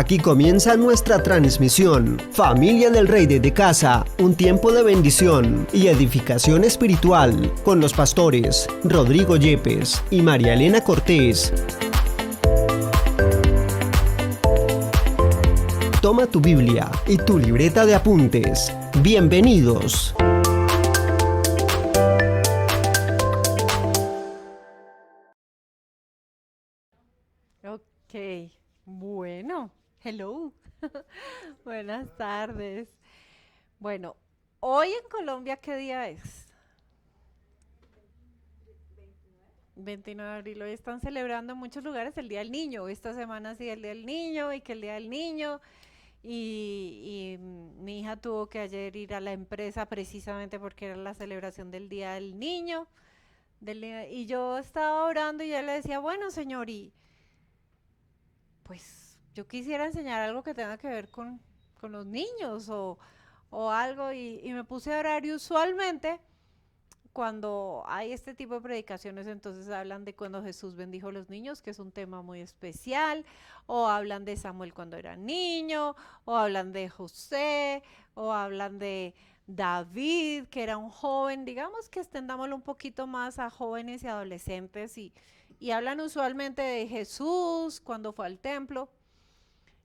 Aquí comienza nuestra transmisión. Familia del Rey desde casa, un tiempo de bendición y edificación espiritual con los pastores Rodrigo Yepes y María Elena Cortés. Toma tu Biblia y tu libreta de apuntes. Bienvenidos. Ok, bueno, hello, buenas tardes. Bueno, hoy en Colombia, ¿qué día es? 29 de abril. Hoy están celebrando en muchos lugares el Día del Niño. Esta semana sí el Día del Niño y que el Día del Niño. Y mi hija tuvo que ayer ir a la empresa precisamente porque era la celebración del Día del Niño. Y yo estaba orando y yo le decía, bueno, señor, y pues yo quisiera enseñar algo que tenga que ver con los niños o algo y me puse a orar y usualmente cuando hay este tipo de predicaciones entonces hablan de cuando Jesús bendijo a los niños, que es un tema muy especial, o hablan de Samuel cuando era niño, o hablan de José, o hablan de David, que era un joven, digamos que extendámoslo un poquito más a jóvenes y adolescentes y hablan usualmente de Jesús cuando fue al templo.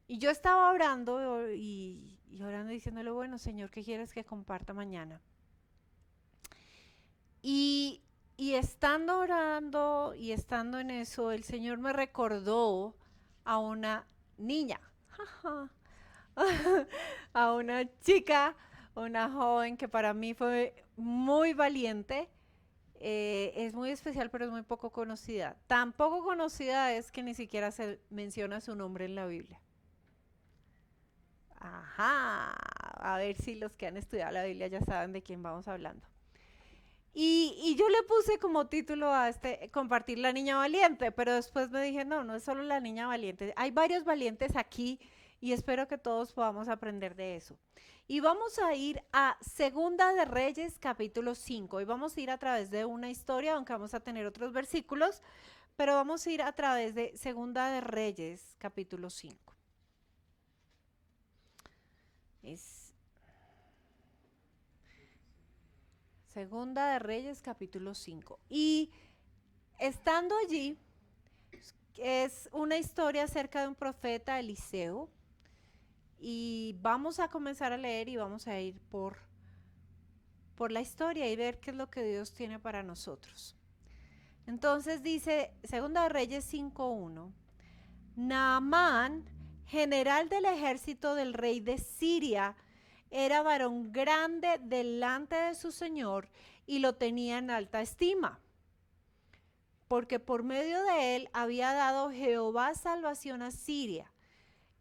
Y yo estaba orando y orando diciéndole, bueno, Señor, ¿qué quieres que comparta mañana? Y, y estando orando y estando en eso, el Señor me recordó a una niña, a una chica, una joven que para mí fue muy valiente. Es muy especial, pero es muy poco conocida. Tan poco conocida es que ni siquiera se menciona su nombre en la Biblia. Ajá, a ver si los que han estudiado la Biblia ya saben de quién vamos hablando. Y yo le puse como título a este, compartir la niña valiente, pero después me dije, no, no es solo la niña valiente, hay varios valientes aquí y espero que todos podamos aprender de eso. Y vamos a ir a Segunda de Reyes, capítulo 5, y vamos a ir a través de una historia, aunque vamos a tener otros versículos, pero vamos a ir a través de Segunda de Reyes, capítulo 5. Es Segunda de Reyes, capítulo 5. Y estando allí, es una historia acerca de un profeta, Eliseo. Y vamos a comenzar a leer y vamos a ir por la historia y ver qué es lo que Dios tiene para nosotros. Entonces dice, Segunda de Reyes 5:1, Naamán, general del ejército del rey de Siria, era varón grande delante de su señor y lo tenía en alta estima, porque por medio de él había dado Jehová salvación a Siria.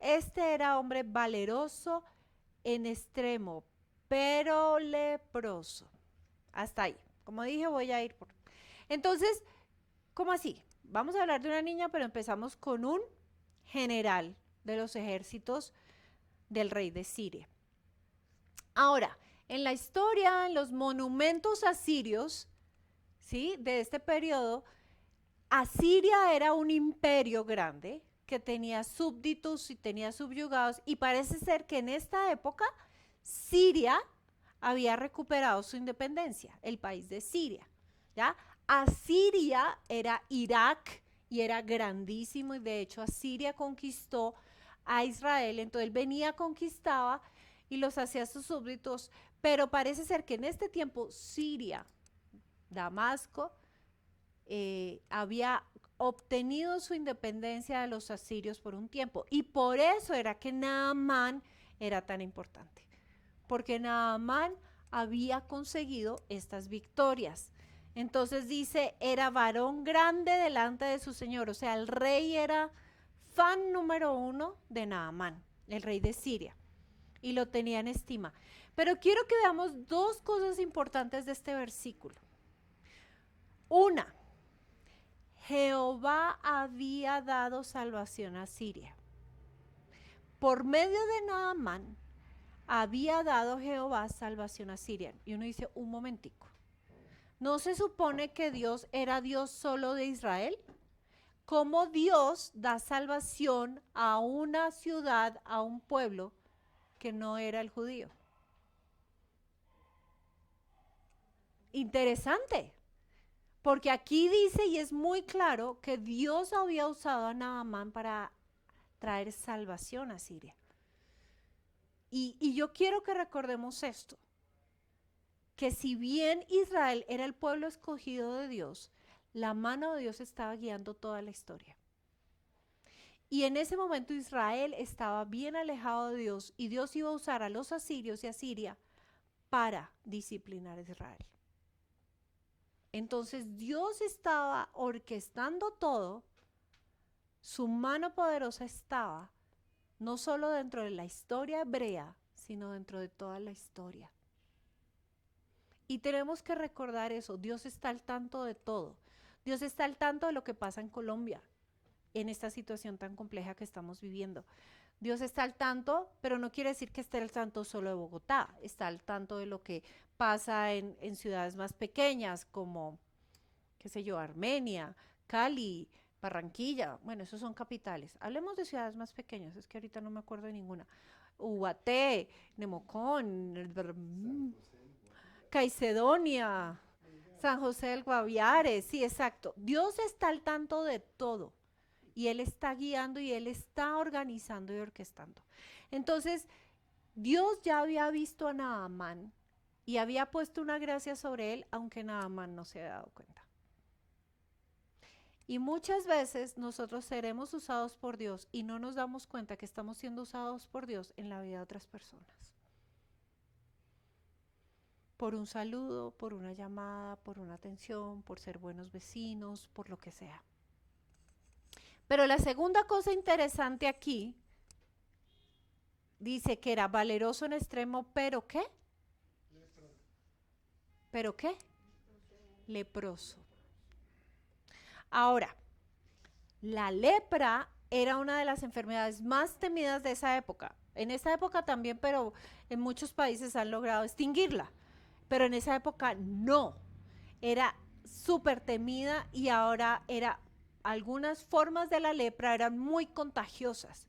Este era hombre valeroso en extremo, pero leproso. Hasta ahí. Como dije, voy a ir por... Entonces, ¿cómo así? Vamos a hablar de una niña, pero empezamos con un general de los ejércitos del rey de Siria. Ahora, en la historia, en los monumentos asirios, ¿sí?, de este periodo, Asiria era un imperio grande que tenía súbditos y tenía subyugados, y parece ser que en esta época Siria había recuperado su independencia, el país de Siria, ¿ya? Asiria era Irak y era grandísimo, y de hecho Asiria conquistó a Israel, entonces él venía, conquistaba y los hacía sus súbditos, pero parece ser que en este tiempo Siria, Damasco, había obtenido su independencia de los asirios por un tiempo, y por eso era que Naamán era tan importante, porque Naamán había conseguido estas victorias. Entonces dice, era varón grande delante de su señor, o sea, el rey era fan número uno de Naamán, el rey de Siria, y lo tenía en estima. Pero quiero que veamos dos cosas importantes de este versículo. Una, Jehová había dado salvación a Siria. Por medio de Naamán había dado Jehová salvación a Siria. Y uno dice, un momentico, ¿no se supone que Dios era Dios solo de Israel? cómo Dios da salvación a una ciudad, a un pueblo que no era el judío. Interesante, porque aquí dice y es muy claro que Dios había usado a Naamán para traer salvación a Siria. Y yo quiero que recordemos esto, que si bien Israel era el pueblo escogido de Dios, la mano de Dios estaba guiando toda la historia. Y en ese momento Israel estaba bien alejado de Dios y Dios iba a usar a los asirios y a Siria para disciplinar a Israel. Entonces Dios estaba orquestando todo, su mano poderosa estaba no solo dentro de la historia hebrea, sino dentro de toda la historia. Y tenemos que recordar eso, Dios está al tanto de todo. Dios está al tanto de lo que pasa en Colombia, en esta situación tan compleja que estamos viviendo. Dios está al tanto, pero no quiere decir que esté al tanto solo de Bogotá, está al tanto de lo que pasa en ciudades más pequeñas como, qué sé yo, Armenia, Cali, Barranquilla, bueno, esos son capitales. Hablemos de ciudades más pequeñas, es que ahorita no me acuerdo de ninguna. Ubaté, Nemocón, Caicedonia, San José del Guaviare, sí, exacto. Dios está al tanto de todo y Él está guiando y Él está organizando y orquestando. Entonces, Dios ya había visto a Naamán y había puesto una gracia sobre él, aunque Naamán no se había dado cuenta. Y muchas veces nosotros seremos usados por Dios y no nos damos cuenta que estamos siendo usados por Dios en la vida de otras personas. Por un saludo, por una llamada, por una atención, por ser buenos vecinos, por lo que sea. Pero la segunda cosa interesante aquí dice que era valeroso en extremo, pero ¿qué? ¿Pero qué? Leproso. Ahora, la lepra era una de las enfermedades más temidas de esa época. En esa época también, pero en muchos países han logrado extinguirla. Pero en esa época no. Era súper temida y ahora algunas formas de la lepra eran muy contagiosas.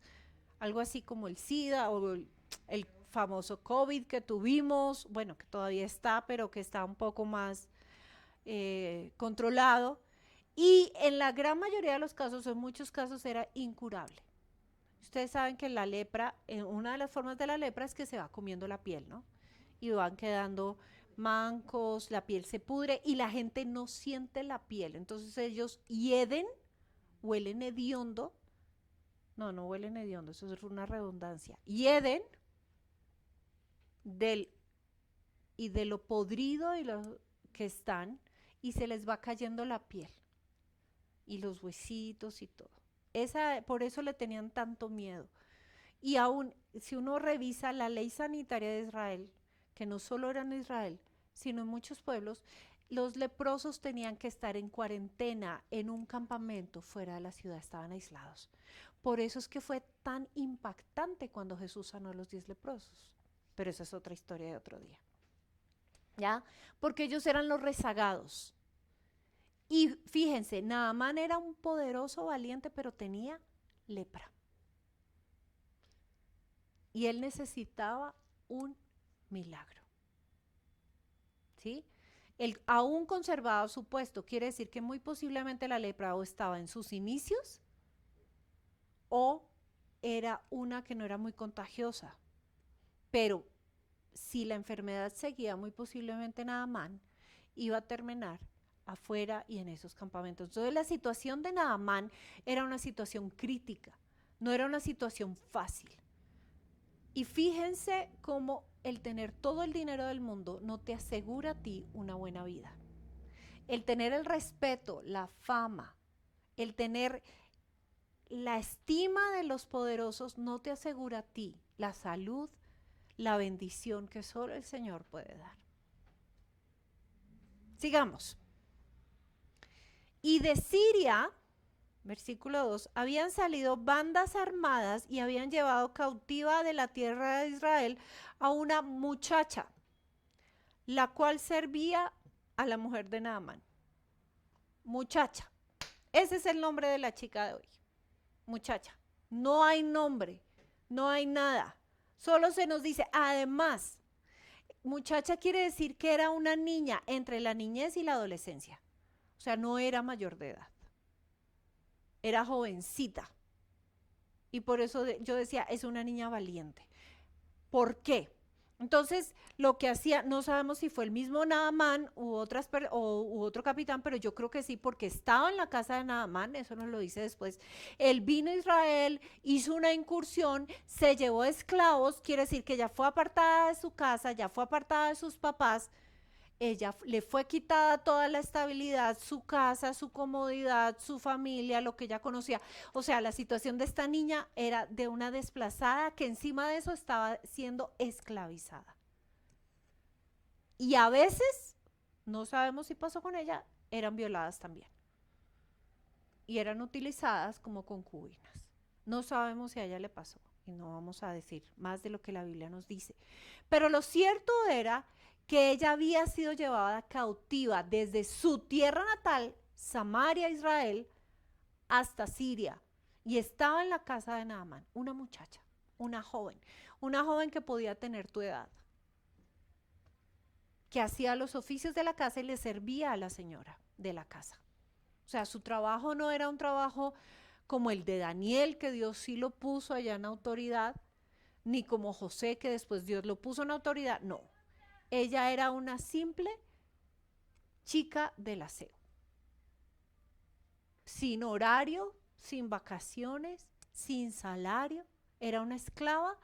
Algo así como el SIDA o el famoso COVID que tuvimos, bueno, que todavía está, pero que está un poco más controlado. Y en la gran mayoría de los casos, en muchos casos, era incurable. Ustedes saben que la lepra, una de las formas de la lepra es que se va comiendo la piel, ¿no? Y van quedando mancos, la piel se pudre y la gente no siente la piel. Entonces ellos hieden, huelen hediondo. No huelen hediondo, eso es una redundancia. Hieden y de lo podrido y lo que están y se les va cayendo la piel y los huesitos y todo. Por eso le tenían tanto miedo. Y aún, si uno revisa la ley sanitaria de Israel, que no solo era en Israel, sino en muchos pueblos, los leprosos tenían que estar en cuarentena en un campamento fuera de la ciudad, estaban aislados. Por eso es que fue tan impactante cuando Jesús sanó a los 10 leprosos. Pero esa es otra historia de otro día. ¿Ya? Porque ellos eran los rezagados. Y fíjense, Naamán era un poderoso valiente, pero tenía lepra. Y él necesitaba un milagro. ¿Sí? Él aún conservaba su puesto, quiere decir que muy posiblemente la lepra o estaba en sus inicios o era una que no era muy contagiosa. Pero si la enfermedad seguía, muy posiblemente Naamán iba a terminar afuera y en esos campamentos. Entonces la situación de Naamán era una situación crítica, no era una situación fácil. Y fíjense cómo el tener todo el dinero del mundo no te asegura a ti una buena vida. El tener el respeto, la fama, el tener la estima de los poderosos no te asegura a ti la salud, la bendición que solo el Señor puede dar. Sigamos. Y de Siria, versículo 2, habían salido bandas armadas y habían llevado cautiva de la tierra de Israel a una muchacha, la cual servía a la mujer de Naamán. Muchacha, Ese es el nombre de la chica de hoy, muchacha. No hay nombre, no hay nada. Solo se nos dice, además, muchacha quiere decir que era una niña entre la niñez y la adolescencia. O sea, no era mayor de edad. Era jovencita. Y por eso yo decía, es una niña valiente. ¿Por qué? Entonces, lo que hacía, no sabemos si fue el mismo Naamán u otro capitán, pero yo creo que sí, porque estaba en la casa de Naamán, eso nos lo dice después. Él vino a Israel, hizo una incursión, se llevó esclavos, quiere decir que ya fue apartada de su casa, ya fue apartada de sus papás. Ella le fue quitada toda la estabilidad, su casa, su comodidad, su familia, lo que ella conocía. O sea, la situación de esta niña era de una desplazada que encima de eso estaba siendo esclavizada. Y a veces, no sabemos si pasó con ella, eran violadas también. Y eran utilizadas como concubinas. No sabemos si a ella le pasó. Y no vamos a decir más de lo que la Biblia nos dice. Pero lo cierto era que ella había sido llevada cautiva desde su tierra natal, Samaria, Israel, hasta Siria, y estaba en la casa de Naamán, una muchacha, una joven que podía tener tu edad, que hacía los oficios de la casa y le servía a la señora de la casa. O sea, su trabajo no era un trabajo como el de Daniel, que Dios sí lo puso allá en autoridad, ni como José, que después Dios lo puso en autoridad, no. Ella era una simple chica del aseo, sin horario, sin vacaciones, sin salario. Era una esclava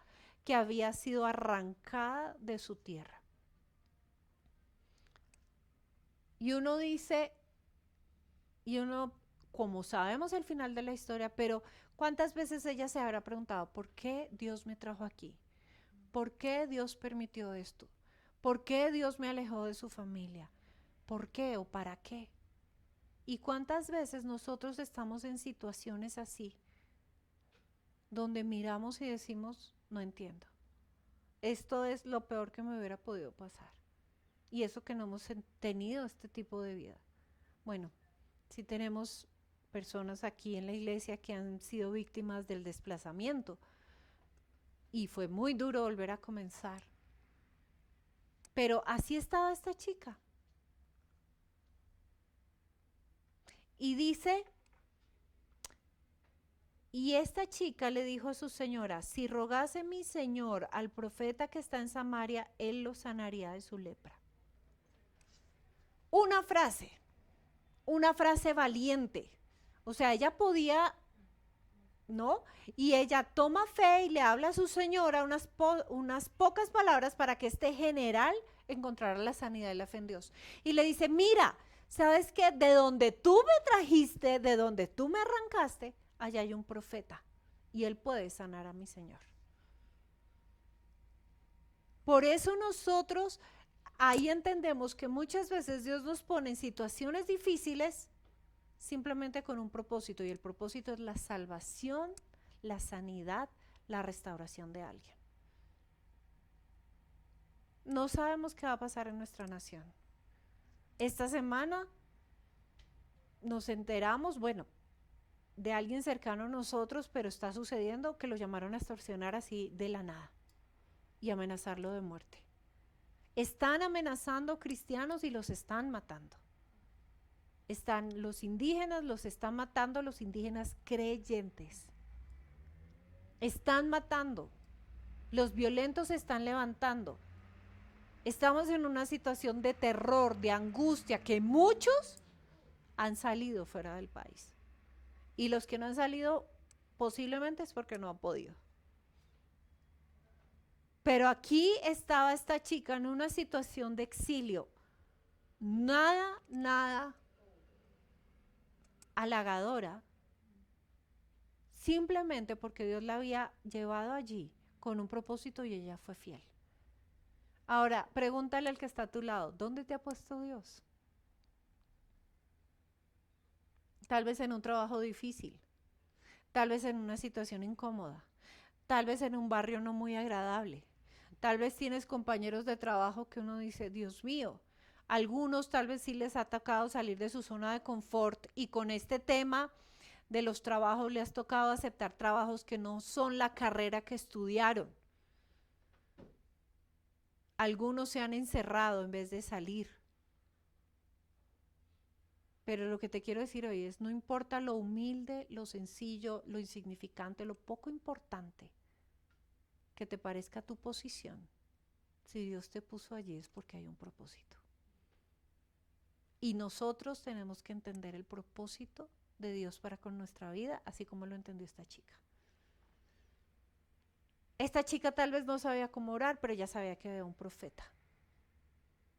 que había sido arrancada de su tierra. Y uno dice, como sabemos el final de la historia, pero ¿cuántas veces ella se habrá preguntado, ¿por qué Dios me trajo aquí? ¿Por qué Dios permitió esto? ¿Por qué Dios me alejó de su familia? ¿Por qué o para qué? ¿Y cuántas veces nosotros estamos en situaciones así, donde miramos y decimos, no entiendo? Esto es lo peor que me hubiera podido pasar. Y eso que no hemos tenido este tipo de vida. Bueno, si tenemos personas aquí en la iglesia que han sido víctimas del desplazamiento y fue muy duro volver a comenzar. Pero así estaba esta chica. Y dice, y esta chica le dijo a su señora, si rogase mi señor al profeta que está en Samaria, él lo sanaría de su lepra. Una frase valiente. O sea, ella podía, ¿no? Y ella toma fe y le habla a su señora unas pocas palabras para que este general encontrara la sanidad y la fe en Dios. Y le dice, mira, ¿sabes qué? De donde tú me trajiste, de donde tú me arrancaste, allá hay un profeta y él puede sanar a mi señor. Por eso nosotros ahí entendemos que muchas veces Dios nos pone en situaciones difíciles simplemente con un propósito, y el propósito es la salvación, la sanidad, la restauración de alguien. No sabemos qué va a pasar en nuestra nación. Esta semana nos enteramos, bueno, de alguien cercano a nosotros, pero está sucediendo que lo llamaron a extorsionar así de la nada y amenazarlo de muerte. Están amenazando cristianos y los están matando. Están los indígenas, los están matando los indígenas creyentes. Están matando. Los violentos se están levantando. Estamos en una situación de terror, de angustia, que muchos han salido fuera del país. Y los que no han salido posiblemente es porque no han podido. Pero aquí estaba esta chica en una situación de exilio. Nada halagadora, simplemente porque Dios la había llevado allí con un propósito y ella fue fiel. Ahora, pregúntale al que está a tu lado, ¿dónde te ha puesto Dios? Tal vez en un trabajo difícil, tal vez en una situación incómoda, tal vez en un barrio no muy agradable, tal vez tienes compañeros de trabajo que uno dice, Dios mío, Algunos tal vez sí les ha tocado salir de su zona de confort y con este tema de los trabajos les ha tocado aceptar trabajos que no son la carrera que estudiaron. Algunos se han encerrado en vez de salir. Pero lo que te quiero decir hoy es, no importa lo humilde, lo sencillo, lo insignificante, lo poco importante que te parezca tu posición, si Dios te puso allí es porque hay un propósito. Y nosotros tenemos que entender el propósito de Dios para con nuestra vida, así como lo entendió esta chica. Esta chica tal vez no sabía cómo orar, pero ya sabía que había un profeta.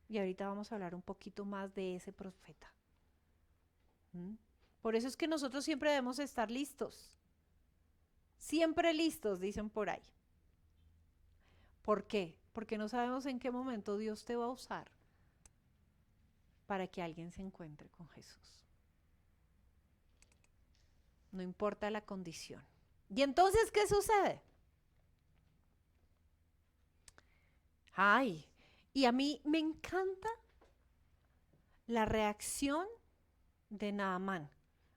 Y ahorita vamos a hablar un poquito más de ese profeta. Por eso es que nosotros siempre debemos estar listos. Siempre listos, dicen por ahí. ¿Por qué? Porque no sabemos en qué momento Dios te va a usar para que alguien se encuentre con Jesús. No importa la condición. ¿Y entonces qué sucede? Ay, y a mí me encanta la reacción de Naamán.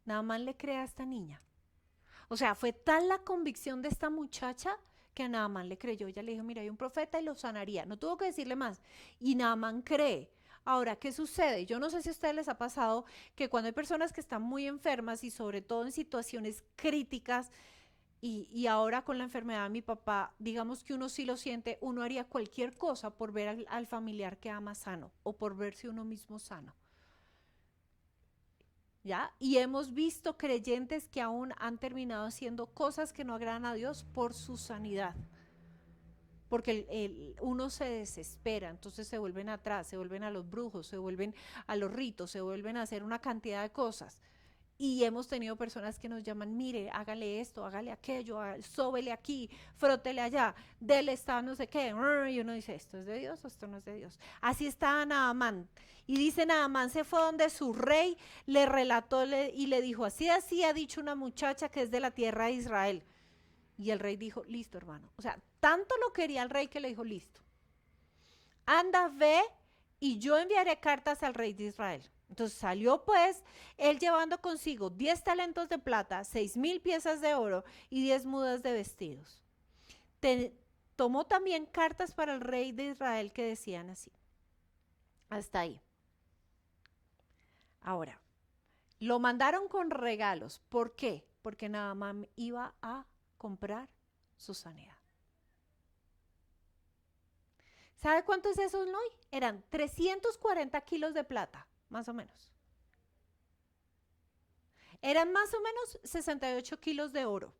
Naamán le cree a esta niña. O sea, fue tal la convicción de esta muchacha que a Naamán le creyó. Ella le dijo, mira, hay un profeta y lo sanaría. No tuvo que decirle más. Y Naamán cree. Ahora, ¿qué sucede? Yo no sé si a ustedes les ha pasado que cuando hay personas que están muy enfermas y sobre todo en situaciones críticas, y ahora con la enfermedad de mi papá, digamos que uno sí lo siente, uno haría cualquier cosa por ver al familiar que ama sano o por verse uno mismo sano. ¿Ya? Y hemos visto creyentes que aún han terminado haciendo cosas que no agradan a Dios por su sanidad. Porque uno se desespera, entonces se vuelven atrás, se vuelven a los brujos, se vuelven a los ritos, se vuelven a hacer una cantidad de cosas. Y hemos tenido personas que nos llaman, mire, hágale esto, hágale aquello, sóbele aquí, frótele allá, dele esta no sé qué. Y uno dice, ¿esto es de Dios o esto no es de Dios? Así está Naamán. Y dice, Naamán se fue donde su rey le relató y le dijo, así ha dicho una muchacha que es de la tierra de Israel. Y el rey dijo, listo, hermano. O sea, tanto lo quería el rey que le dijo, listo. Anda, ve y yo enviaré cartas al rey de Israel. Entonces salió pues él llevando consigo 10 talentos de plata, 6,000 piezas de oro y 10 mudas de vestidos. Tomó también cartas para el rey de Israel que decían así. Hasta ahí. Ahora, lo mandaron con regalos. ¿Por qué? Porque Naamán iba a comprar su sanidad. ¿Sabe cuánto es eso hoy? Eran 340 kilos de plata, más o menos. Eran más o menos 68 kilos de oro.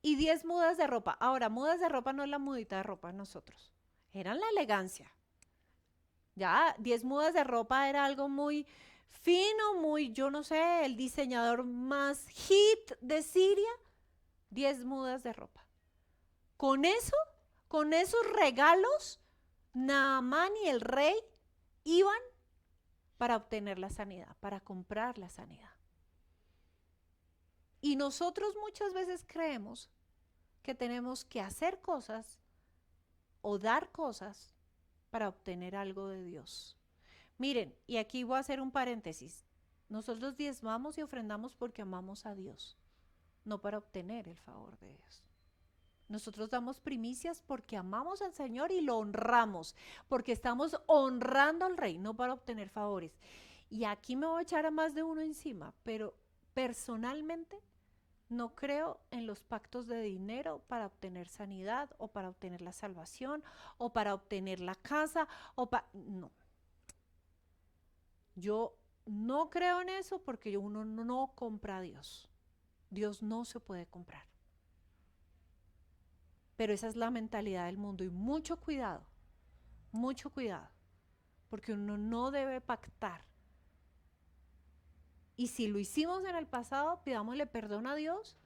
Y 10 mudas de ropa. Ahora, mudas de ropa no es la mudita de ropa de nosotros. Eran la elegancia. Ya, 10 mudas de ropa era algo muy fino, muy, yo no sé, el diseñador más hit de Siria. 10 mudas de ropa. Con eso, con esos regalos, Naamán y el rey iban para obtener la sanidad, para comprar la sanidad. Y nosotros muchas veces creemos que tenemos que hacer cosas o dar cosas para obtener algo de Dios. Miren, y aquí voy a hacer un paréntesis. Nosotros diezmamos y ofrendamos porque amamos a Dios, no para obtener el favor de Dios. Nosotros damos primicias porque amamos al Señor y lo honramos, porque estamos honrando al Rey, no para obtener favores. Y aquí me voy a echar a más de uno encima, pero personalmente no creo en los pactos de dinero para obtener sanidad o para obtener la salvación o para obtener la casa no. Yo no creo en eso porque uno no compra a Dios. Dios no se puede comprar. Pero esa es la mentalidad del mundo y mucho cuidado, porque uno no debe pactar. Y si lo hicimos en el pasado, pidámosle perdón a Dios,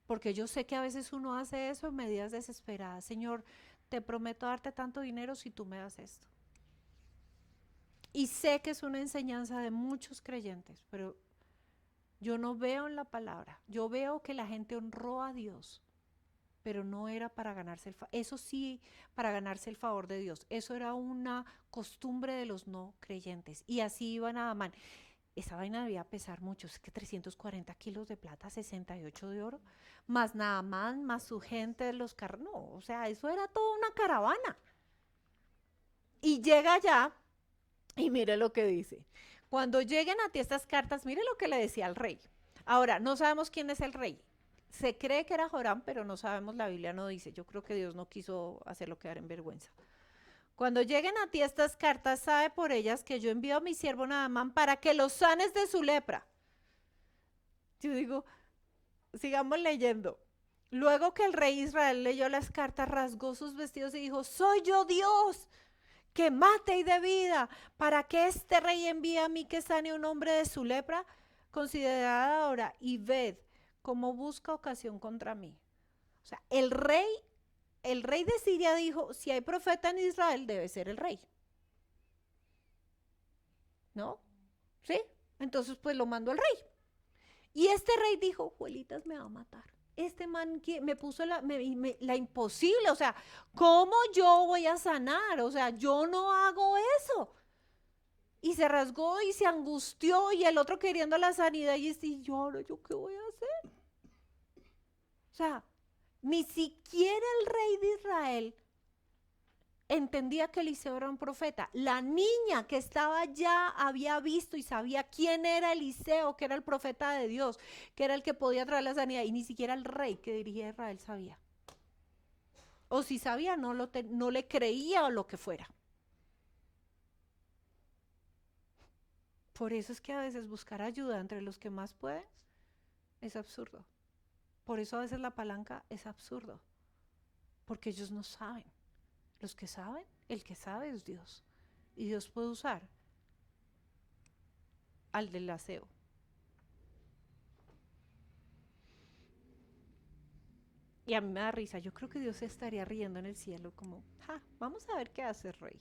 porque yo sé que a veces uno hace eso en medidas desesperadas. Señor, te prometo darte tanto dinero si tú me das esto. Y sé que es una enseñanza de muchos creyentes, pero yo no veo en la palabra, yo veo que la gente honró a Dios pero no era para ganarse eso sí, para ganarse el favor de Dios. Eso era una costumbre de los no creyentes. Y así iba Naamán. Esa vaina debía pesar mucho, es que 340 kilos de plata, 68 de oro, más Naamán, más su gente de los carros, no, o sea, eso era toda una caravana. Y llega allá y mire lo que dice. Cuando lleguen a ti estas cartas, mire lo que le decía al rey. Ahora, no sabemos quién es el rey. Se cree que era Joram, pero no sabemos, la Biblia no dice. Yo creo que Dios no quiso hacerlo quedar en vergüenza. Cuando lleguen a ti estas cartas, sabe por ellas que yo envío a mi siervo Naamán para que los sanes de su lepra. Yo digo, sigamos leyendo. Luego que el rey Israel leyó las cartas, rasgó sus vestidos y dijo, soy yo Dios, que mate y dé vida, para que este rey envíe a mí que sane a un hombre de su lepra. Considerad ahora y ved cómo busca ocasión contra mí. O sea, el rey de Siria dijo, si hay profeta en Israel, debe ser el rey. ¿No? ¿Sí? Entonces, pues lo mandó el rey. Y este rey dijo, Juelitas me va a matar. Este man que me puso la imposible, o sea, ¿cómo yo voy a sanar? O sea, yo no hago eso. Y se rasgó y se angustió y el otro queriendo la sanidad y dice, ¿yo ahora yo qué voy a hacer? O sea, ni siquiera el rey de Israel entendía que Eliseo era un profeta. La niña que estaba allá había visto y sabía quién era Eliseo, que era el profeta de Dios, que era el que podía traer la sanidad, y ni siquiera el rey que dirigía a Israel sabía. O si sabía, no le creía o lo que fuera. Por eso es que a veces buscar ayuda entre los que más pueden es absurdo. Por eso a veces la palanca es absurdo, porque ellos no saben. Los que saben, el que sabe es Dios. Y Dios puede usar al del aseo. Y a mí me da risa. Yo creo que Dios se estaría riendo en el cielo como, vamos a ver qué hace el rey.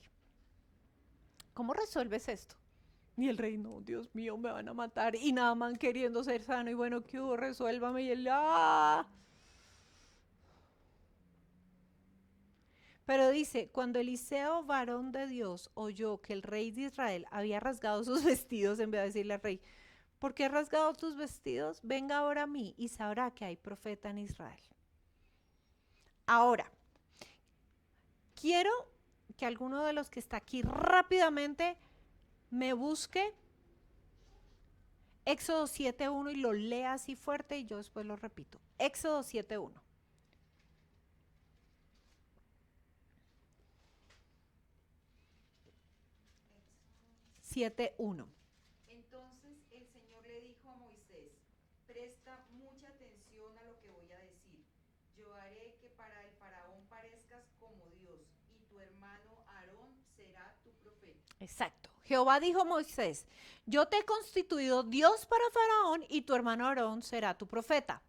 ¿Cómo resuelves esto? Y el rey, no, Dios mío, me van a matar. Y Naamán queriendo ser sano. Y bueno, ¿qué hubo? Resuélvame. Y él, Pero dice, cuando Eliseo, varón de Dios, oyó que el rey de Israel había rasgado sus vestidos, en vez de decirle al rey, ¿por qué has rasgado tus vestidos? Venga ahora a mí y sabrá que hay profeta en Israel. Ahora, quiero que alguno de los que está aquí rápidamente me busque Éxodo 7:1 y lo lea así fuerte y yo después lo repito. Éxodo 7:1. Entonces el Señor le dijo a Moisés, presta mucha atención a lo que voy a decir. Yo haré que para el faraón parezcas como Dios, y tu hermano Aarón será tu profeta. Exacto. Jehová dijo a Moisés, yo te he constituido Dios para Faraón y tu hermano Aarón será tu profeta.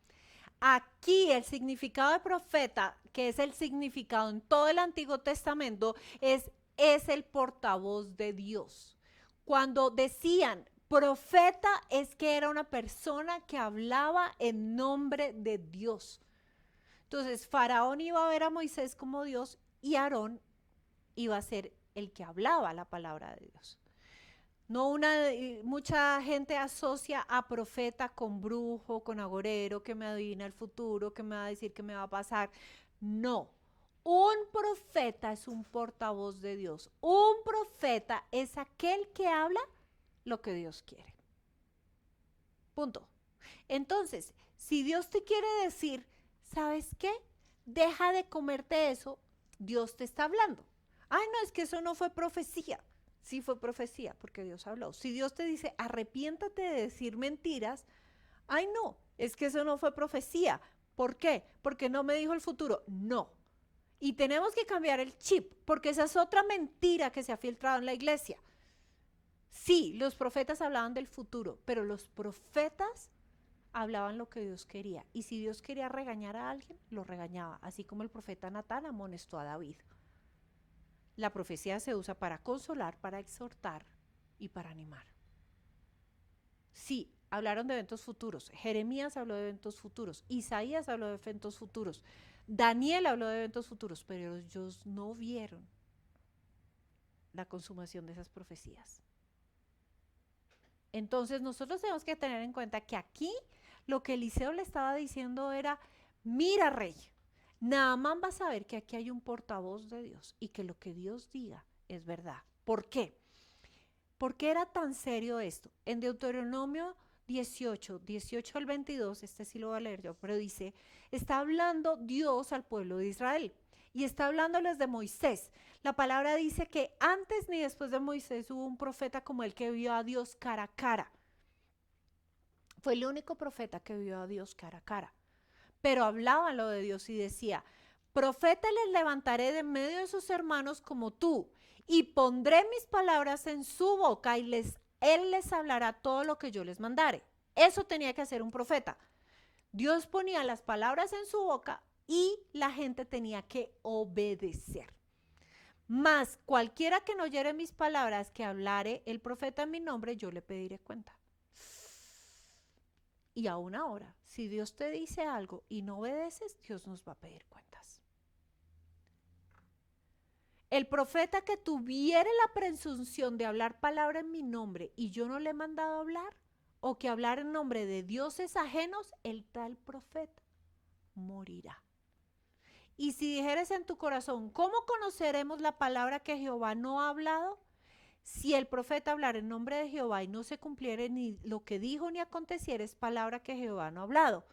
Aquí el significado de profeta, que es el significado en todo el Antiguo Testamento, es el portavoz de Dios. Cuando decían profeta es que era una persona que hablaba en nombre de Dios. Entonces Faraón iba a ver a Moisés como Dios y Aarón iba a ser el que hablaba la palabra de Dios. No mucha gente asocia a profeta con brujo, con agorero, que me adivina el futuro, que me va a decir qué me va a pasar. No, un profeta es un portavoz de Dios. Un profeta es aquel que habla lo que Dios quiere. Punto. Entonces, si Dios te quiere decir, ¿sabes qué? Deja de comerte eso, Dios te está hablando. Ay, no, es que eso no fue profecía. Sí fue profecía, porque Dios habló. Si Dios te dice, arrepiéntate de decir mentiras, ay, no, es que eso no fue profecía. ¿Por qué? Porque no me dijo el futuro. No. Y tenemos que cambiar el chip, porque esa es otra mentira que se ha filtrado en la iglesia. Sí, los profetas hablaban del futuro, pero los profetas hablaban lo que Dios quería. Y si Dios quería regañar a alguien, lo regañaba, así como el profeta Natán amonestó a David. La profecía se usa para consolar, para exhortar y para animar. Sí, hablaron de eventos futuros. Jeremías habló de eventos futuros. Isaías habló de eventos futuros. Daniel habló de eventos futuros, pero ellos no vieron la consumación de esas profecías. Entonces nosotros tenemos que tener en cuenta que aquí lo que Eliseo le estaba diciendo era, mira rey, Naamán va a saber que aquí hay un portavoz de Dios y que lo que Dios diga es verdad. ¿Por qué? ¿Por qué era tan serio esto? En Deuteronomio 18 al 22, este sí lo voy a leer yo, pero dice, está hablando Dios al pueblo de Israel y está hablándoles de Moisés. La palabra dice que antes ni después de Moisés hubo un profeta como el que vio a Dios cara a cara. Fue el único profeta que vio a Dios cara a cara. Pero hablaba lo de Dios y decía, profeta les levantaré de medio de sus hermanos como tú, y pondré mis palabras en su boca y él les hablará todo lo que yo les mandare. Eso tenía que hacer un profeta. Dios ponía las palabras en su boca y la gente tenía que obedecer. Mas cualquiera que no oyere mis palabras, que hablare el profeta en mi nombre, yo le pediré cuenta. Y aún ahora, si Dios te dice algo y no obedeces, Dios nos va a pedir cuentas. El profeta que tuviere la presunción de hablar palabra en mi nombre y yo no le he mandado hablar, o que hablar en nombre de dioses ajenos, el tal profeta morirá. Y si dijeres en tu corazón, ¿cómo conoceremos la palabra que Jehová no ha hablado? Si el profeta hablara en nombre de Jehová y no se cumpliere ni lo que dijo ni aconteciera, es palabra que Jehová no ha hablado.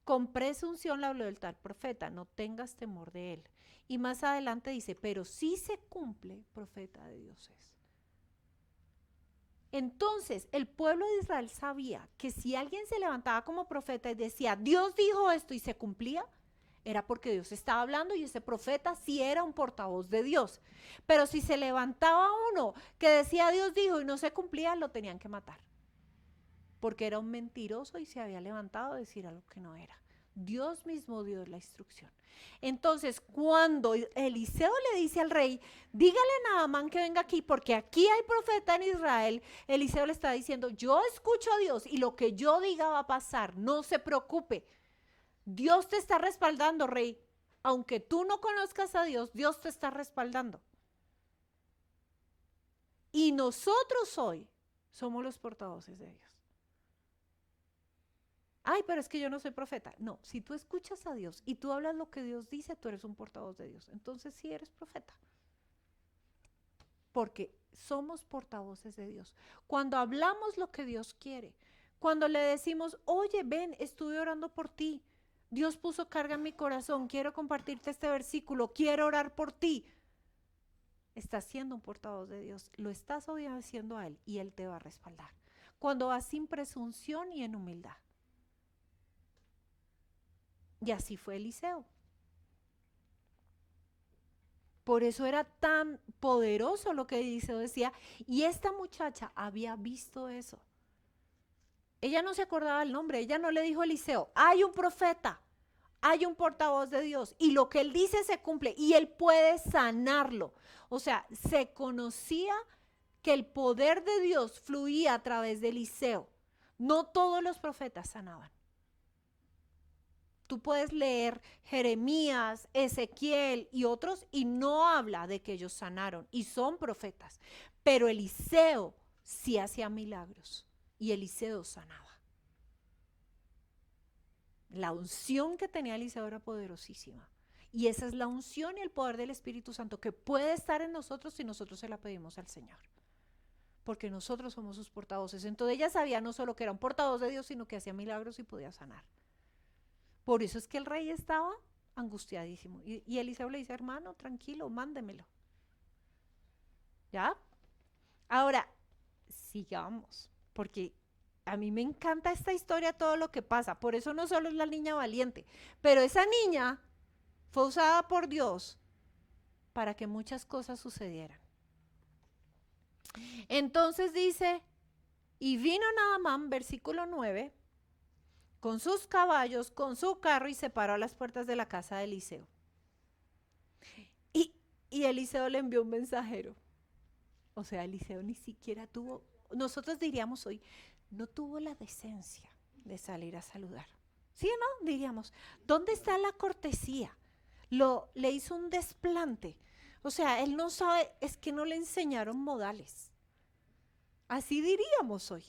Con presunción le habló del tal profeta, no tengas temor de él. Y más adelante dice, pero si se cumple, profeta de Dios es. Entonces, el pueblo de Israel sabía que si alguien se levantaba como profeta y decía, Dios dijo esto y se cumplía, era porque Dios estaba hablando y ese profeta sí era un portavoz de Dios. Pero si se levantaba uno que decía Dios dijo y no se cumplía, lo tenían que matar. Porque era un mentiroso y se había levantado a decir algo que no era. Dios mismo dio la instrucción. Entonces, cuando Eliseo le dice al rey, dígale a Naamán que venga aquí, porque aquí hay profeta en Israel, Eliseo le está diciendo, yo escucho a Dios y lo que yo diga va a pasar, no se preocupe. Dios te está respaldando, rey. Aunque tú no conozcas a Dios, Dios te está respaldando. Y nosotros hoy somos los portavoces de Dios. Ay, pero es que yo no soy profeta. No, si tú escuchas a Dios y tú hablas lo que Dios dice, tú eres un portavoz de Dios. Entonces sí eres profeta. Porque somos portavoces de Dios. Cuando hablamos lo que Dios quiere, cuando le decimos, oye, ven, estuve orando por ti. Dios puso carga en mi corazón, quiero compartirte este versículo, quiero orar por ti. Estás siendo un portavoz de Dios, lo estás obedeciendo a Él y Él te va a respaldar. Cuando vas sin presunción y en humildad. Y así fue Eliseo. Por eso era tan poderoso lo que Eliseo decía. Y esta muchacha había visto eso. Ella no se acordaba el nombre, ella no le dijo a Eliseo, hay un profeta, hay un portavoz de Dios y lo que él dice se cumple y él puede sanarlo. O sea, se conocía que el poder de Dios fluía a través de Eliseo. No todos los profetas sanaban. Tú puedes leer Jeremías, Ezequiel y otros y no habla de que ellos sanaron y son profetas. Pero Eliseo sí hacía milagros y Eliseo sanaba. La unción que tenía Eliseo era poderosísima. Y esa es la unción y el poder del Espíritu Santo que puede estar en nosotros si nosotros se la pedimos al Señor. Porque nosotros somos sus portavoces. Entonces ella sabía no solo que era un portavoz de Dios, sino que hacía milagros y podía sanar. Por eso es que el rey estaba angustiadísimo. Y Eliseo le dice, hermano, tranquilo, mándemelo. ¿Ya? Ahora, sigamos, porque a mí me encanta esta historia, todo lo que pasa. Por eso no solo es la niña valiente, pero esa niña fue usada por Dios para que muchas cosas sucedieran. Entonces dice, y vino Naamán, versículo 9, con sus caballos, con su carro y se paró a las puertas de la casa de Eliseo. Y Eliseo le envió un mensajero. O sea, Eliseo ni siquiera tuvo, nosotros diríamos hoy, no tuvo la decencia de salir a saludar. ¿Sí o no? Diríamos, ¿dónde está la cortesía? Le hizo un desplante. O sea, él no sabe, es que no le enseñaron modales. Así diríamos hoy.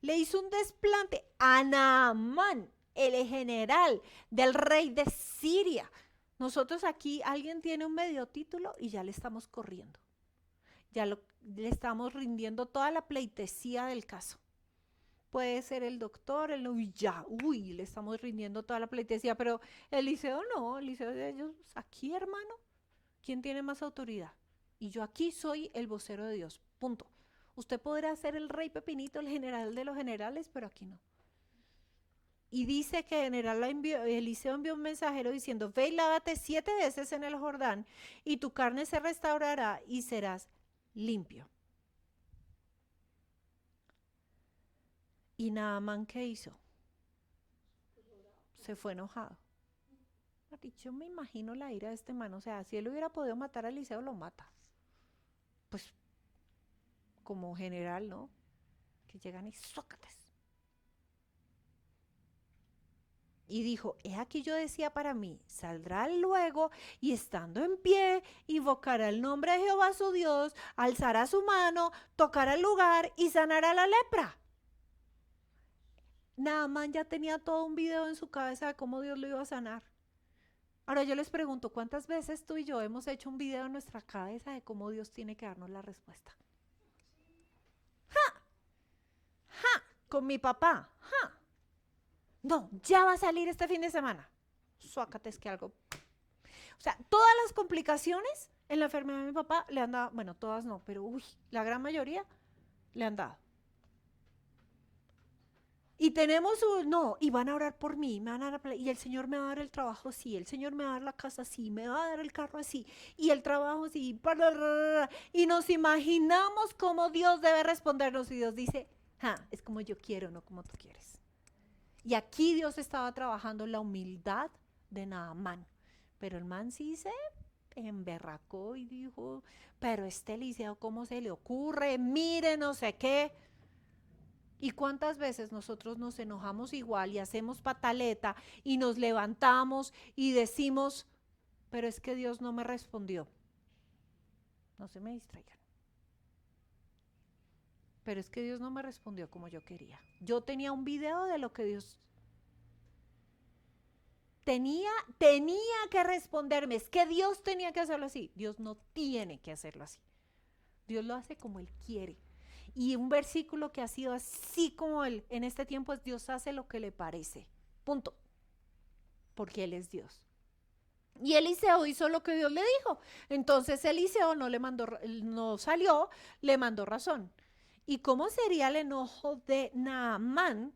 Le hizo un desplante a Naamán, el general del rey de Siria. Nosotros aquí, alguien tiene un medio título y ya le estamos corriendo. Le estamos rindiendo toda la pleitesía del caso. Puede ser el doctor, le estamos rindiendo toda la pleitesía, pero Eliseo no, Eliseo de ellos, aquí hermano, ¿quién tiene más autoridad? Y yo aquí soy el vocero de Dios, punto. Usted podrá ser el rey Pepinito, el general de los generales, pero aquí no. Y dice que Eliseo envió un mensajero diciendo, ve y lávate 7 veces en el Jordán y tu carne se restaurará y serás limpio. ¿Y Naamán qué hizo? Se fue enojado. Yo me imagino la ira de este man, o sea, si él hubiera podido matar a Eliseo, lo mata. Pues, como general, ¿no? Que llegan y Sócrates. Y dijo, he aquí yo decía para mí, saldrá luego y estando en pie, invocará el nombre de Jehová su Dios, alzará su mano, tocará el lugar y sanará la lepra. Naamán ya tenía todo un video en su cabeza de cómo Dios lo iba a sanar. Ahora yo les pregunto, ¿cuántas veces tú y yo hemos hecho un video en nuestra cabeza de cómo Dios tiene que darnos la respuesta? ¡Ja! ¡Ja! Con mi papá. ¡Ja! No, ya va a salir este fin de semana. Suácate, es que algo. O sea, todas las complicaciones en la enfermedad de mi papá le han dado, bueno, todas no, pero la gran mayoría le han dado. Y tenemos y van a orar por mí, me van a dar, y el Señor me va a dar el trabajo así, el Señor me va a dar la casa así, me va a dar el carro así, y el trabajo así, y nos imaginamos cómo Dios debe respondernos, y Dios dice, es como yo quiero, no como tú quieres. Y aquí Dios estaba trabajando la humildad de Naamán, pero el man sí se emberracó y dijo, pero Eliseo, ¿cómo se le ocurre? Mire, no sé qué. ¿Y cuántas veces nosotros nos enojamos igual y hacemos pataleta y nos levantamos y decimos, pero es que Dios no me respondió? No se me distraigan. Pero es que Dios no me respondió como yo quería. Yo tenía un video de lo que Dios tenía que responderme. Es que Dios tenía que hacerlo así. Dios no tiene que hacerlo así. Dios lo hace como Él quiere. Y un versículo que ha sido así como Él en este tiempo es: Dios hace lo que le parece, punto, porque Él es Dios. Y Eliseo hizo lo que Dios le dijo. Entonces Eliseo no salió, le mandó razón. ¿Y cómo sería el enojo de Naamán?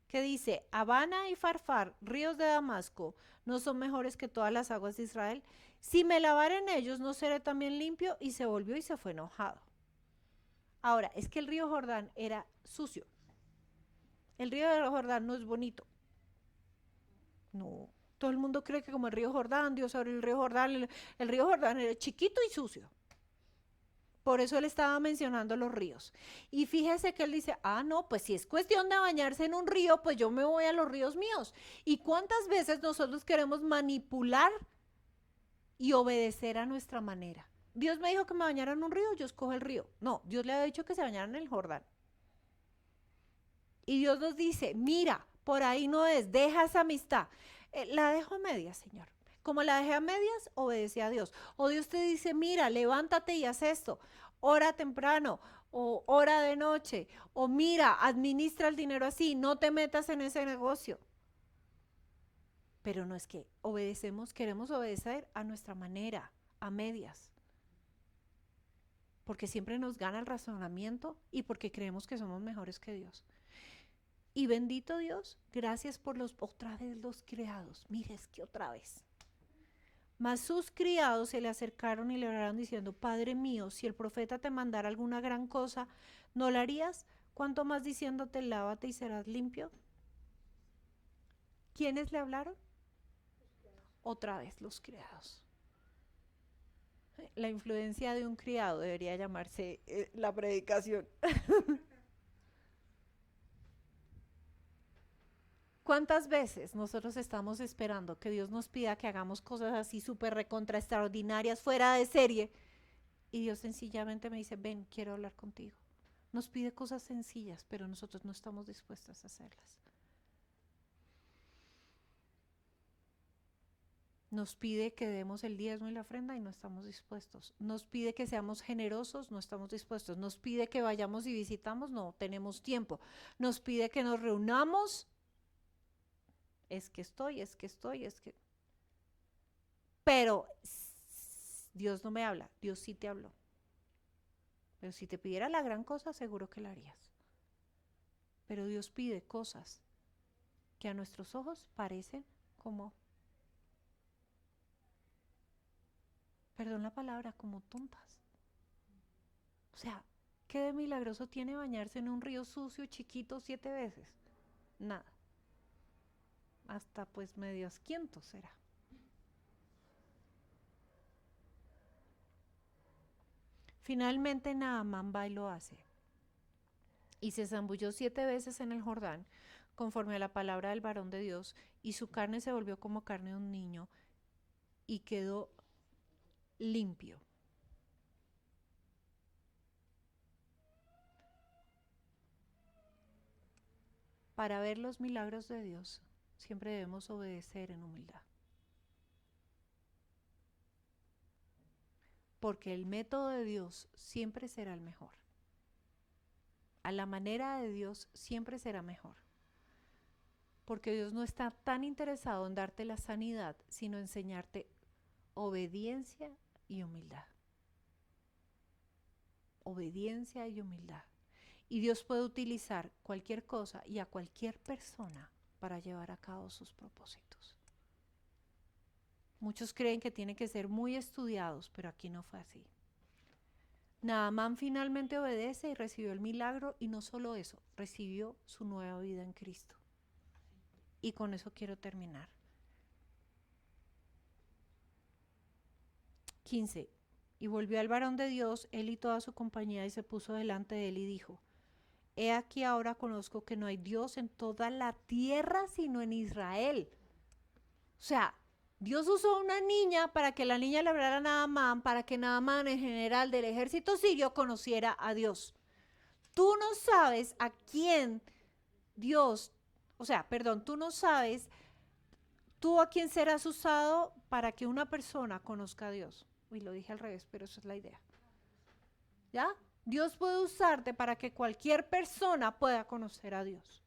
Que dice, Habana y Farfar, ríos de Damasco, ¿no son mejores que todas las aguas de Israel? Si me lavare en ellos, ¿no seré también limpio? Y se volvió y se fue enojado. Ahora, es que el río Jordán era sucio. El río Jordán no es bonito. No, todo el mundo cree que como el río Jordán, Dios abrió el río Jordán, el río Jordán era chiquito y sucio. Por eso él estaba mencionando los ríos. Y fíjese que él dice, no, pues si es cuestión de bañarse en un río, pues yo me voy a los ríos míos. ¿Y cuántas veces nosotros queremos manipular y obedecer a nuestra manera? Dios me dijo que me bañara en un río, yo escojo el río. No, Dios le ha dicho que se bañara en el Jordán. Y Dios nos dice, mira, por ahí no es, deja esa amistad. La dejo a medias, Señor. Como la dejé a medias, obedece a Dios. O Dios te dice, mira, levántate y haz esto. Ora temprano o ora de noche. O mira, administra el dinero así, no te metas en ese negocio. Pero no es que queremos obedecer a nuestra manera, a medias. Porque siempre nos gana el razonamiento y porque creemos que somos mejores que Dios. Y bendito Dios, gracias por otra vez los criados. Mire, es que otra vez. Mas sus criados se le acercaron y le oraron diciendo, Padre mío, si el profeta te mandara alguna gran cosa, ¿no la harías? ¿Cuánto más diciéndote, lávate y serás limpio? ¿Quiénes le hablaron? Otra vez los criados. La influencia de un criado debería llamarse la predicación. ¿Cuántas veces nosotros estamos esperando que Dios nos pida que hagamos cosas así súper recontra extraordinarias, fuera de serie? Y Dios sencillamente me dice, ven, quiero hablar contigo. Nos pide cosas sencillas, pero nosotros no estamos dispuestas a hacerlas. Nos pide que demos el diezmo y la ofrenda y no estamos dispuestos. Nos pide que seamos generosos, no estamos dispuestos. Nos pide que vayamos y visitamos, no tenemos tiempo. Nos pide que nos reunamos, es que estoy. Pero Dios no me habla, Dios sí te habló. Pero si te pidiera la gran cosa, seguro que la harías. Pero Dios pide cosas que a nuestros ojos parecen como, perdón la palabra, como tontas. O sea, ¿qué de milagroso tiene bañarse en un río sucio, chiquito, 7 veces? Nada. Hasta pues medio asquiento será. Finalmente Naamán va y lo hace. Y se zambulló 7 veces en el Jordán, conforme a la palabra del varón de Dios, y su carne se volvió como carne de un niño, y quedó limpio. Para ver los milagros de Dios, siempre debemos obedecer en humildad. Porque el método de Dios siempre será el mejor. A la manera de Dios siempre será mejor. Porque Dios no está tan interesado en darte la sanidad, sino enseñarte obediencia y humildad. Obediencia y humildad. Y Dios puede utilizar cualquier cosa y a cualquier persona para llevar a cabo sus propósitos. Muchos creen que tienen que ser muy estudiados, pero aquí no fue así. Naamán finalmente obedece y recibió el milagro, y no solo eso, recibió su nueva vida en Cristo. Y con eso quiero terminar. 15. Y volvió al varón de Dios, él y toda su compañía, y se puso delante de él y dijo: He aquí ahora conozco que no hay Dios en toda la tierra sino en Israel. O sea, Dios usó una niña para que la niña le hablara a Naamán, para que Naamán, el general del ejército sirio, conociera a Dios. Tú no sabes a quién Dios, tú no sabes tú a quién serás usado para que una persona conozca a Dios. Uy, lo dije al revés, pero esa es la idea. ¿Ya? Dios puede usarte para que cualquier persona pueda conocer a Dios.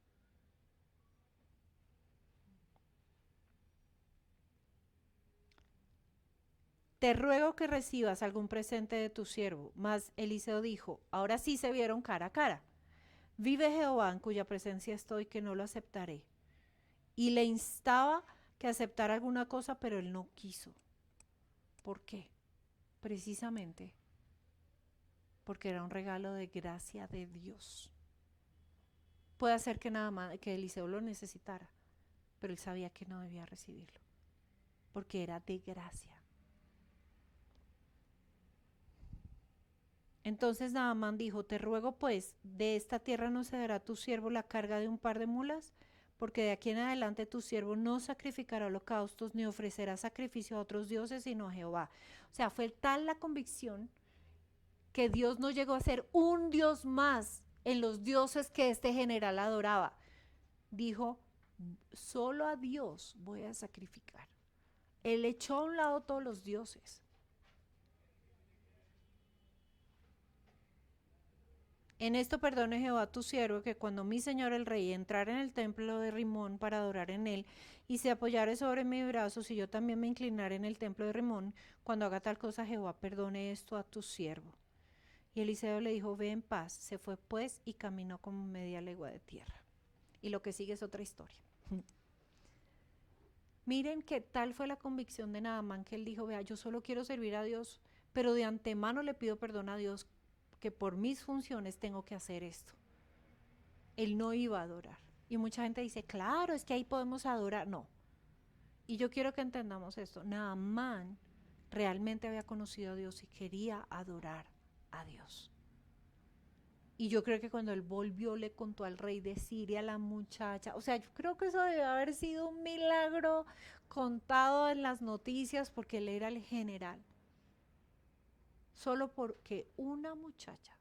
Te ruego que recibas algún presente de tu siervo. Mas Eliseo dijo: ahora sí se vieron cara a cara. Vive Jehová, en cuya presencia estoy, que no lo aceptaré. Y le instaba que aceptara alguna cosa, pero él no quiso. ¿Por qué? Precisamente porque era un regalo de gracia de Dios. Puede ser que nada más que Eliseo lo necesitara, pero él sabía que no debía recibirlo, porque era de gracia. Entonces Naamán dijo: te ruego pues, de esta tierra no cederá tu siervo la carga de un par de mulas, porque de aquí en adelante tu siervo no sacrificará holocaustos ni ofrecerá sacrificio a otros dioses, sino a Jehová. O sea, fue tal la convicción que Dios no llegó a ser un Dios más en los dioses que este general adoraba. Dijo: solo a Dios voy a sacrificar. Él echó a un lado todos los dioses. En esto perdone Jehová tu siervo, que cuando mi señor el rey entrara en el templo de Rimón para adorar en él, y se apoyare sobre mi brazo, si yo también me inclinare en el templo de Rimón, cuando haga tal cosa, Jehová perdone esto a tu siervo. Y Eliseo le dijo: ve en paz. Se fue pues y caminó como media legua de tierra. Y lo que sigue es otra historia. Miren qué tal fue la convicción de Naamán, que él dijo: vea, yo solo quiero servir a Dios, pero de antemano le pido perdón a Dios, que por mis funciones tengo que hacer esto. Él no iba a adorar. Y mucha gente dice: claro, es que ahí podemos adorar. No. Y yo quiero que entendamos esto. Naamán realmente había conocido a Dios y quería adorar a Dios. Y yo creo que cuando él volvió le contó al rey de Siria, a la muchacha, o sea, yo creo que eso debe haber sido un milagro contado en las noticias porque él era el general. Solo porque una muchacha,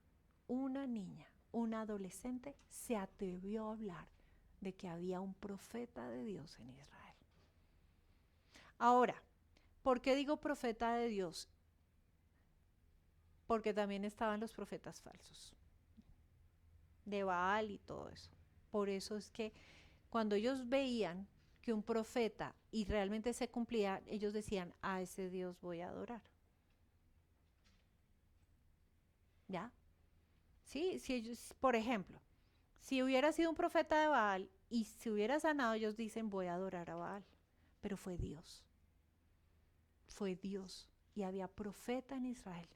una niña, una adolescente se atrevió a hablar de que había un profeta de Dios en Israel. Ahora, ¿por qué digo profeta de Dios? Porque también estaban los profetas falsos, de Baal y todo eso. Por eso es que cuando ellos veían que un profeta y realmente se cumplía, ellos decían, a ese Dios voy a adorar. ¿Ya? Sí, si ellos, por ejemplo, si hubiera sido un profeta de Baal y se hubiera sanado, ellos dicen, voy a adorar a Baal. Pero fue Dios. Fue Dios. Y había profeta en Israel.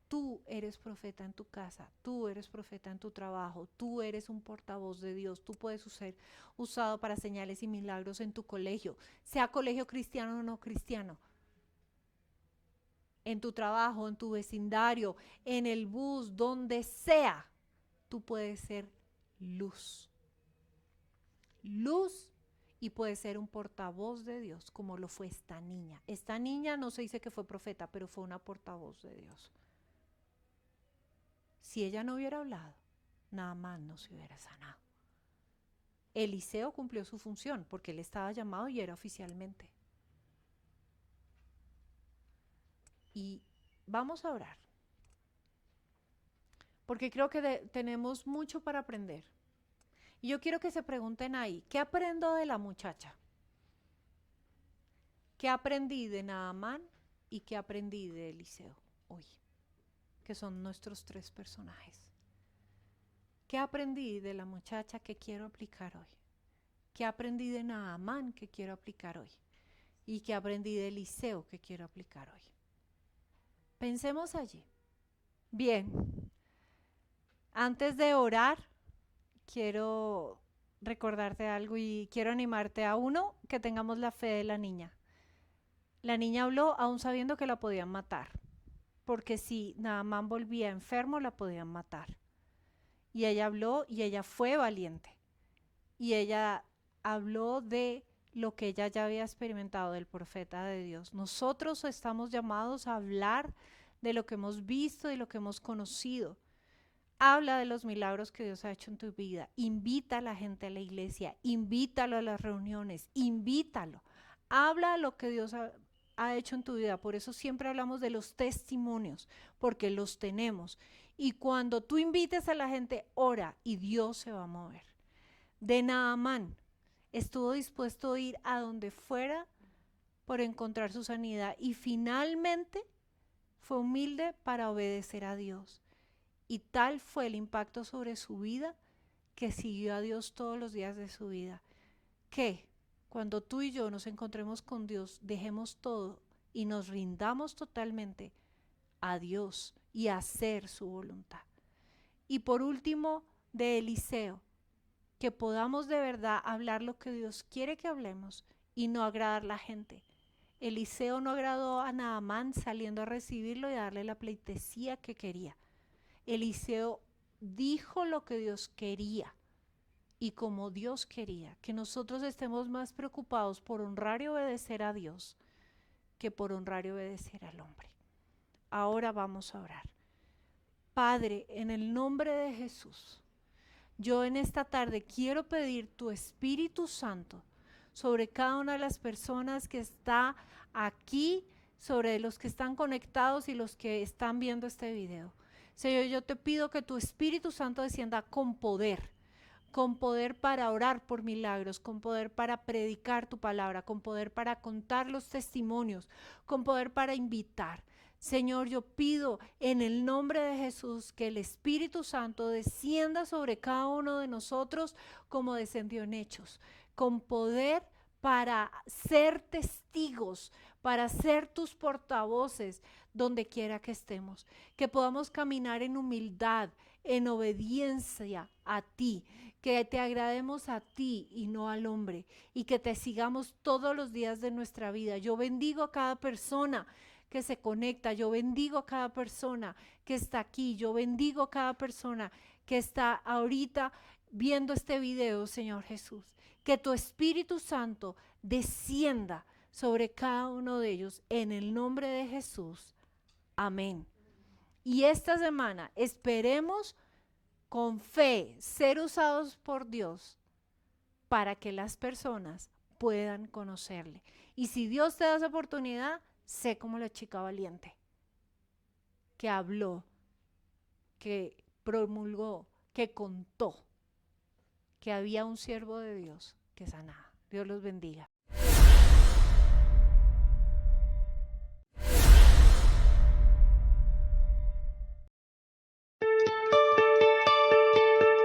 Tú eres profeta en tu casa, tú eres profeta en tu trabajo, tú eres un portavoz de Dios, tú puedes ser usado para señales y milagros en tu colegio, sea colegio cristiano o no cristiano, en tu trabajo, en tu vecindario, en el bus, donde sea, tú puedes ser luz. Luz y puedes ser un portavoz de Dios, como lo fue esta niña. Esta niña no se dice que fue profeta, pero fue una portavoz de Dios. Si ella no hubiera hablado, Naamán no se hubiera sanado. Eliseo cumplió su función porque él estaba llamado y era oficialmente. Y vamos a orar, porque creo que tenemos mucho para aprender. Y yo quiero que se pregunten ahí, ¿qué aprendo de la muchacha? ¿Qué aprendí de Naamán y qué aprendí de Eliseo hoy? Que son nuestros tres personajes. ¿Qué aprendí de la muchacha que quiero aplicar hoy? ¿Qué aprendí de Naamán que quiero aplicar hoy? ¿Y qué aprendí de Eliseo que quiero aplicar hoy? Pensemos allí. Bien, antes de orar, quiero recordarte algo y quiero animarte a uno, que tengamos la fe de la niña. La niña habló aún sabiendo que la podían matar, porque si Naamán volvía enfermo la podían matar. Y ella habló y ella fue valiente. Y ella habló de lo que ella ya había experimentado del profeta de Dios. Nosotros estamos llamados a hablar de lo que hemos visto y lo que hemos conocido. Habla de los milagros que Dios ha hecho en tu vida. Invita a la gente a la iglesia. Invítalo a las reuniones. Invítalo. Habla de lo que Dios ha hecho en tu vida. Por eso siempre hablamos de los testimonios, porque los tenemos. Y cuando tú invites a la gente, ora y Dios se va a mover. De Naamán, estuvo dispuesto a ir a donde fuera por encontrar su sanidad y finalmente fue humilde para obedecer a Dios. Y tal fue el impacto sobre su vida que siguió a Dios todos los días de su vida. Que cuando tú y yo nos encontremos con Dios, dejemos todo y nos rindamos totalmente a Dios y a hacer su voluntad. Y por último, de Eliseo, que podamos de verdad hablar lo que Dios quiere que hablemos y no agradar a la gente. Eliseo no agradó a Naamán saliendo a recibirlo y darle la pleitesía que quería. Eliseo dijo lo que Dios quería y como Dios quería, que nosotros estemos más preocupados por honrar y obedecer a Dios que por honrar y obedecer al hombre. Ahora vamos a orar. Padre, en el nombre de Jesús, yo en esta tarde quiero pedir tu Espíritu Santo sobre cada una de las personas que está aquí, sobre los que están conectados y los que están viendo este video. Señor, yo te pido que tu Espíritu Santo descienda con poder para orar por milagros, con poder para predicar tu palabra, con poder para contar los testimonios, con poder para invitar. Señor, yo pido en el nombre de Jesús que el Espíritu Santo descienda sobre cada uno de nosotros como descendió en Hechos, con poder para ser testigos, para ser tus portavoces donde quiera que estemos, que podamos caminar en humildad, en obediencia a ti, que te agrademos a ti y no al hombre, y que te sigamos todos los días de nuestra vida. Yo bendigo a cada persona que se conecta. Yo bendigo a cada persona que está aquí. Yo bendigo a cada persona que está ahorita viendo este video, Señor Jesús. Que tu Espíritu Santo descienda sobre cada uno de ellos en el nombre de Jesús. Amén. Y esta semana esperemos con fe ser usados por Dios para que las personas puedan conocerle. Y si Dios te da esa oportunidad, sé como la chica valiente que habló, que promulgó, que contó que había un siervo de Dios que sanaba. Dios los bendiga.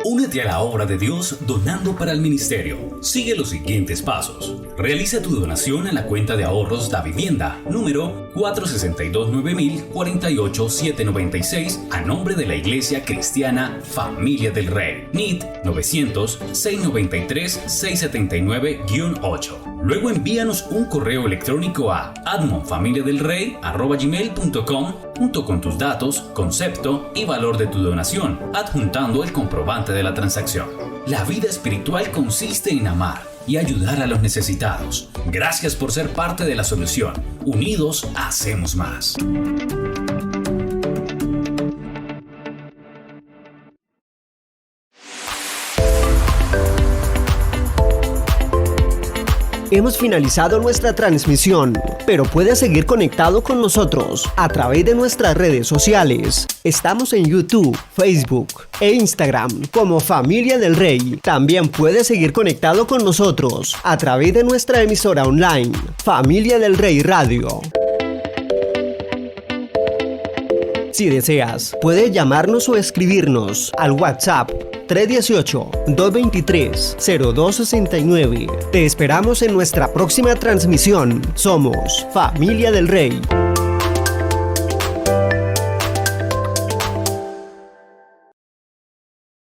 Únete a la obra de Dios donando para el ministerio. Sigue los siguientes pasos. Realiza tu donación a la cuenta de ahorros Da Vivienda, número 462-9000-48796, a nombre de la Iglesia Cristiana Familia del Rey. NIT 900-693-679-8. Luego envíanos un correo electrónico a admonfamiliadelrey@gmail.com junto con tus datos, concepto y valor de tu donación, adjuntando el comprobante de la transacción. La vida espiritual consiste en amar y ayudar a los necesitados. Gracias por ser parte de la solución. Unidos hacemos más. Hemos finalizado nuestra transmisión, pero puedes seguir conectado con nosotros a través de nuestras redes sociales. Estamos en YouTube, Facebook e Instagram como Familia del Rey. También puedes seguir conectado con nosotros a través de nuestra emisora online, Familia del Rey Radio. Si deseas, puedes llamarnos o escribirnos al WhatsApp 318-223-0269. Te esperamos en nuestra próxima transmisión. Somos Familia del Rey.